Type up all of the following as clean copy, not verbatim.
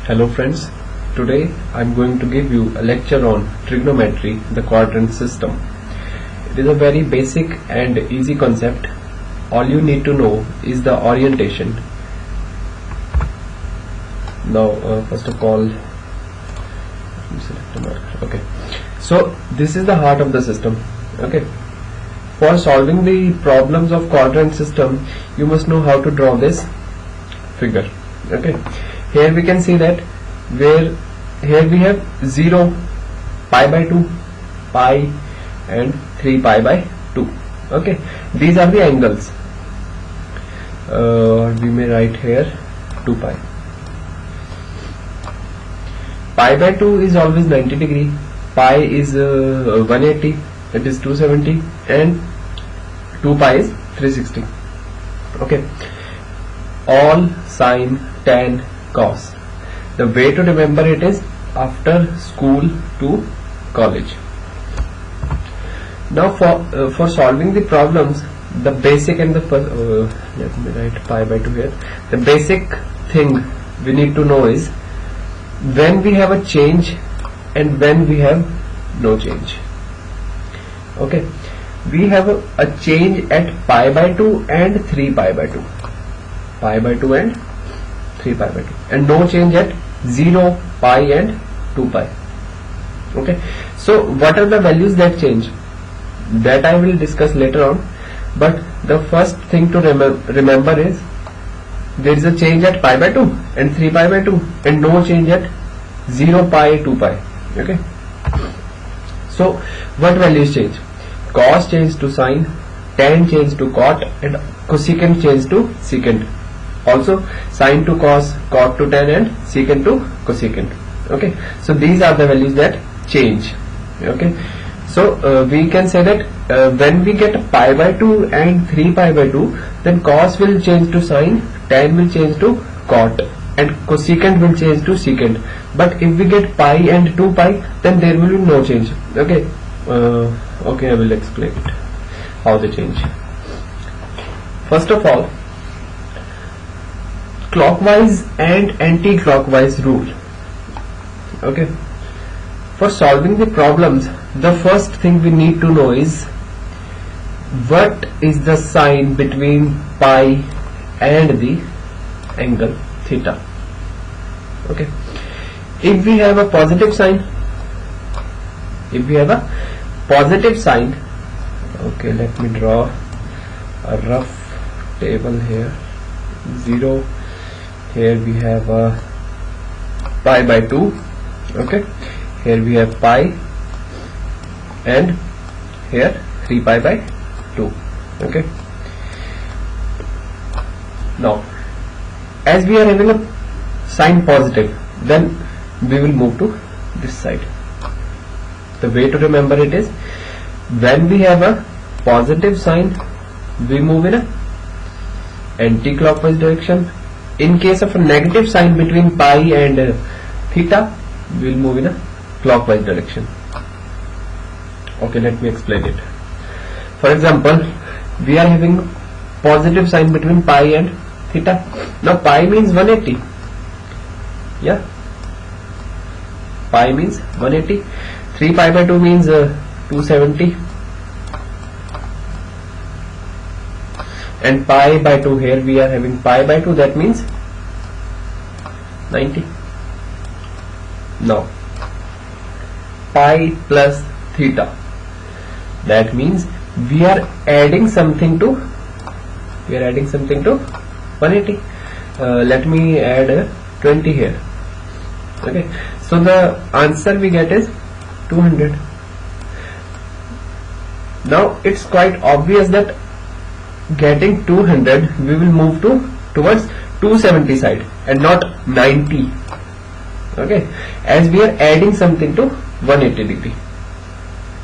Hello friends, today I am going to give you a lecture on trigonometry, the quadrant system. It is a very basic and easy concept. All you need to know is the orientation. Now first of all, select a marker. Okay, so this is the heart of the system. Okay, for solving the problems of quadrant system, you must know how to draw this figure. Okay, here we can see that here we have 0, pi by 2, pi and 3 pi by 2. Okay, these are the angles. We may write here 2 pi. Pi by 2 is always 90 degree, pi is 180, it is 270, and 2 pi is 360. Okay, all, sine, tan, cos. The way to remember it is after school to college. Now for solving the problems, the basic and the first, let me write pi by 2 here. The basic thing we need to know is when we have a change and when we have no change. Okay, we have a change at pi by 2 and 3 pi by 2. Pi by 2 and 3 pi by 2, and no change at 0, pi and 2 pi. Okay, so what are the values that change? That I will discuss later on, but the first thing to remember is there is a change at pi by 2 and 3 pi by 2 and no change at 0, pi, 2 pi. Okay, so what values change? Cos change to sine, tan change to cot, and cosecant change to secant. Also sine to cos, cot to tan, and secant to cosecant. Okay, so these are the values that change. Okay, so we can say that when we get pi by 2 and 3 pi by 2, then cos will change to sine, tan will change to cot, and cosecant will change to secant. But if we get pi and 2 pi, then there will be no change. Okay, okay, I will explain it how they change. First of all, clockwise and anti-clockwise rule. Okay, for solving the problems, the first thing we need to know is what is the sign between pi and the angle theta. Okay, if we have a positive sign, okay, let me draw a rough table here. 0, here we have a pi by 2. Okay, here we have pi, and here 3 pi by 2. Okay, now as we are having a sign positive, then we will move to this side. The way to remember it is when we have a positive sign, we move in a anti-clockwise direction. In case of a negative sign between pi and theta, we will move in a clockwise direction. Okay, let me explain it. For example, we are having positive sign between pi and theta. Now pi means 180. Yeah, pi means 180. 3 pi by 2 means 270. And pi by 2, here we are having pi by 2, that means 90. Now pi plus theta, that means we are adding something to 180. Let me add 20 here. Okay, so the answer we get is 200. Now it's quite obvious that getting 200, we will move towards 270 side and not 90. Okay, as we are adding something to 180 degree.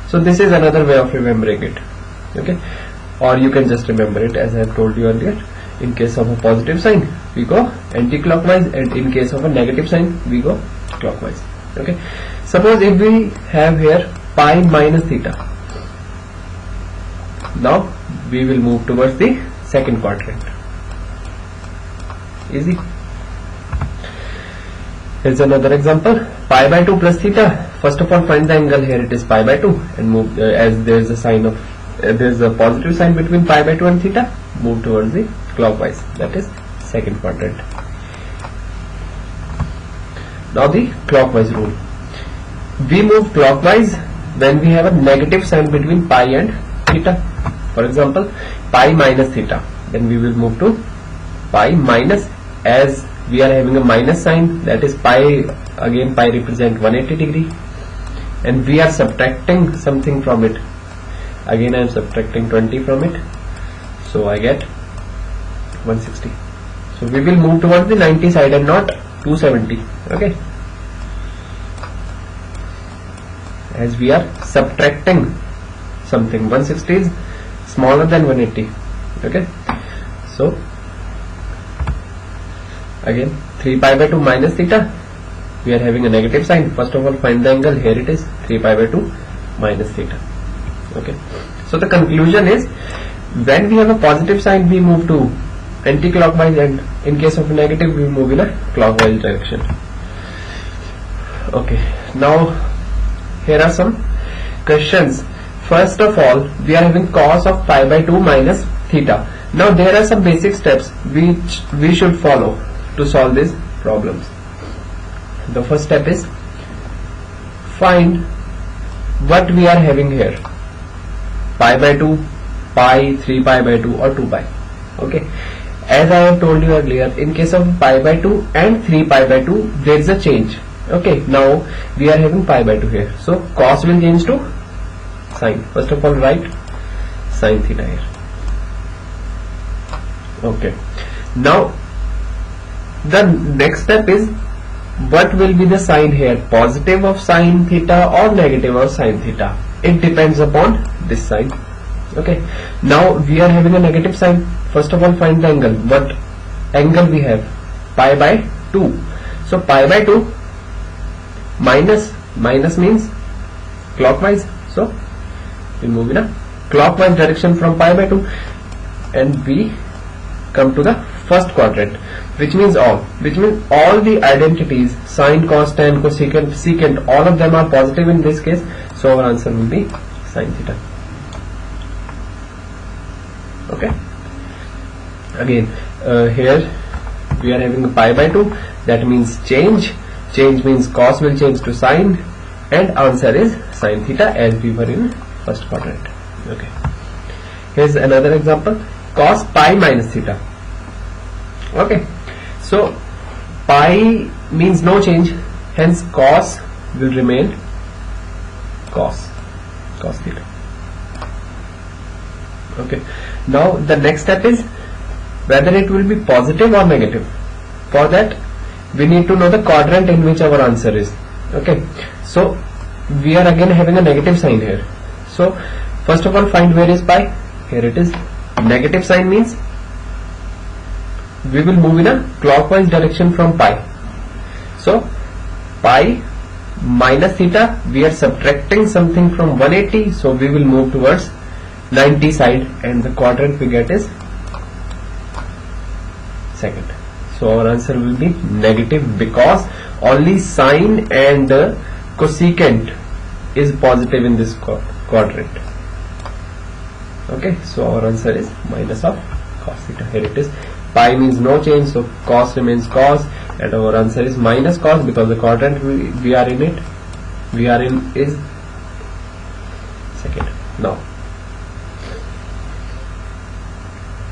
So this is another way of remembering it. Okay, or you can just remember it as I have told you earlier. In case of a positive sign, we go anti-clockwise, and in case of a negative sign, we go clockwise. Okay, suppose if we have here pi minus theta, now we will move towards the second quadrant. Easy. Here's another example. Pi by 2 plus theta. First of all, find the angle. Here it is pi by 2, and move as there's a sign of there's a positive sign between pi by 2 and theta. Move towards the clockwise. That is second quadrant. Now the clockwise rule. We move clockwise when we have a negative sign between pi and theta. For example, pi minus theta. Then we will move to pi minus, as we are having a minus sign, that is pi, again pi represent 180 degree, and we are subtracting something from it. Again I am subtracting 20 from it, so I get 160. So we will move towards the 90 side and not 270. Okay, as we are subtracting something. 160 is smaller than 180. Okay, so again 3 pi by 2 minus theta, we are having a negative sign. First of all, find the angle. Here it is 3 pi by 2 minus theta. Okay, so the conclusion is, when we have a positive sign, we move to anti-clockwise, and in case of a negative, we move in a clockwise direction. Okay, now here are some questions. First of all, we are having cos of pi by 2 minus theta. Now there are some basic steps which we should follow to solve these problems. The first step is, find what we are having here: pi by 2, pi, 3 pi by 2, or 2 pi. Okay, as I have told you earlier, in case of pi by 2 and 3 pi by 2, there is a change. Okay, now we are having pi by 2 here, so cos will change to sine. First of all, write sine theta here. Okay, now the next step is, what will be the sign here: positive of sine theta or negative of sine theta? It depends upon this sign. Okay, now we are having a negative sign. First of all, find the angle. What angle we have? Pi by 2. So pi by 2 minus means clockwise. So we move in a clockwise direction from pi by 2, and we come to the first quadrant, which means all the identities, sine, cos, tan, cosecant, secant, all of them are positive in this case, so our answer will be sine theta. Okay, again here we are having a pi by 2, that means change means cos will change to sine, and answer is sine theta, as we were in first quadrant. Okay, here's another example: cos pi minus theta. Okay, so pi means no change, hence cos will remain cos theta. Okay, now the next step is whether it will be positive or negative. For that, we need to know the quadrant in which our answer is. Okay, so we are again having a negative sign here. So first of all, find where is pi. Here it is. Negative sign means we will move in a clockwise direction from pi. So pi minus theta, we are subtracting something from 180, so we will move towards 90 side, and the quadrant we get is second. So our answer will be negative, because only sine and cosecant is positive in this quadrant. Okay, so our answer is minus of cos theta. Here it is. Pi means no change, so cos remains cos, and our answer is minus cos, because the quadrant we are in is second. Now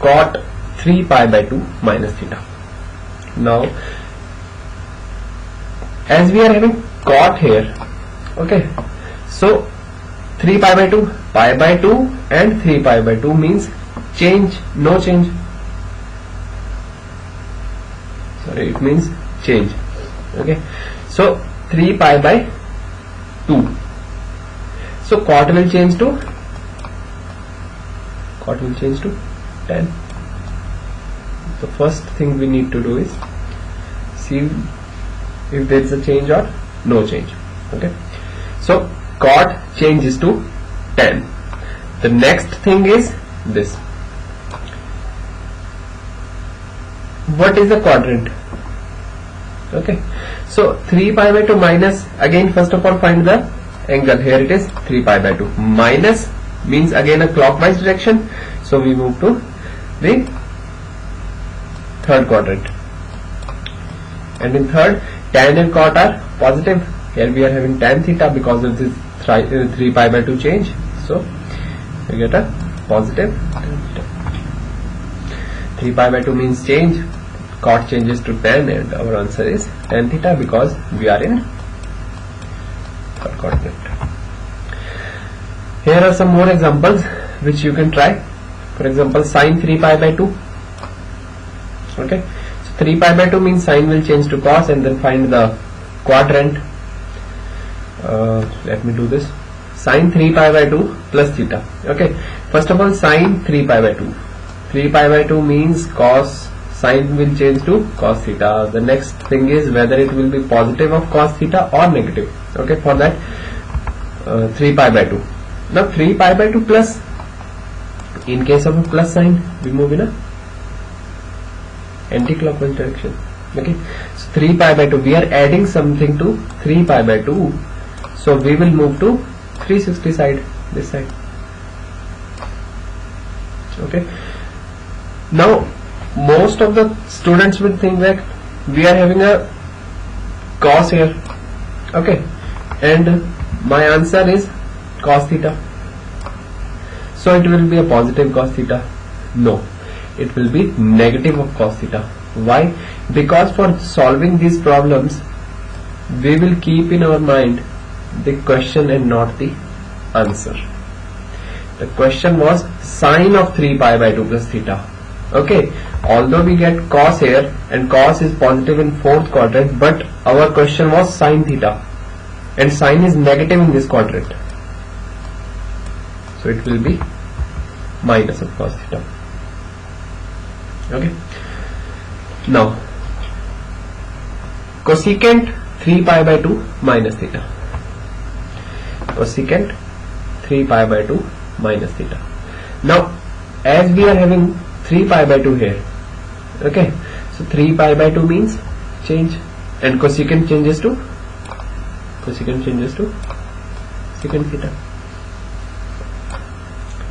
cot 3 pi by 2 minus theta. Now as we are having cot here, okay, so 3 pi by 2, pi by 2 and 3 pi by 2 means change, no change. Sorry, it means change. Okay, so 3 pi by 2, so cot will change to 10. The first thing we need to do is see if there is a change or no change. Okay, so cot changes to 10. The next thing is this. What is the quadrant? Okay, so 3 pi by 2 minus, again first of all find the angle. Here it is 3 pi by 2. Minus means again a clockwise direction, so we move to the third quadrant. And in third, tan and cot are positive. Here we are having tan theta because of this 3 pi by 2 change, so we get a positive tan theta. 3 pi by 2 means change, cot changes to tan, and our answer is tan theta because we are in third quadrant. Here are some more examples which you can try. For example, sine 3 pi by 2. Okay, so 3 pi by 2 means sine will change to cos, and then find the quadrant. Let me do this. Sine 3 pi by 2 plus theta. Okay, first of all, sine 3 pi by 2. 3 pi by 2 means cos, sine will change to cos theta. The next thing is whether it will be positive of cos theta or negative. Okay, for that 3 pi by 2. Now 3 pi by 2 plus, in case of a plus sign, we move in a anti-clockwise direction. Okay, so 3 pi by 2, we are adding something to 3 pi by 2, so we will move to 360 side, this side. Okay, now most of the students will think that we are having a cos here. Okay, and my answer is cos theta, so it will be a positive cos theta. No, it will be negative of cos theta. Why? Because for solving these problems we will keep in our mind the question and not the answer. The question was sine of 3 pi by 2 plus theta. Okay, although we get cos here and cos is positive in fourth quadrant, but our question was sine theta, and sine is negative in this quadrant, so it will be minus of cos theta. Okay, now cosecant 3 pi by 2 minus theta. Cosecant 3 pi by 2 minus theta. Now as we are having 3 pi by 2 here, okay, so 3 pi by 2 means change, and cosecant changes to secant theta.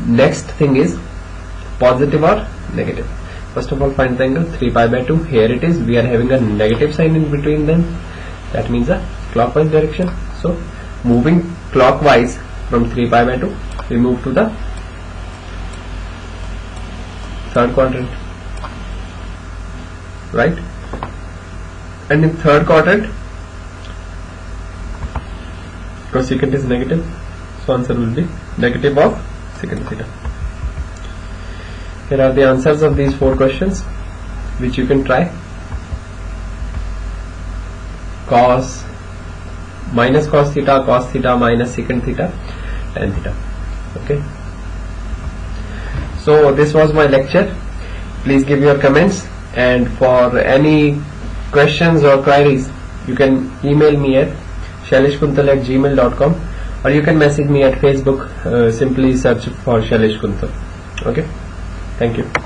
Next thing is positive or negative. First of all, find the angle 3 pi by 2. Here it is, we are having a negative sign in between them, that means a clockwise direction. So moving clockwise from 3 pi by 2, we move to the third quadrant, right? And in third quadrant, cosecant is negative, so answer will be negative of secant theta. Here are the answers of these 4 questions which you can try. Cos, minus cos theta minus secant theta, tan theta. Okay, so this was my lecture. Please give your comments, and for any questions or queries you can email me at shaileshkuntal@gmail.com, or you can message me at Facebook. Simply search for Shailesh Kuntal. Okay, thank you.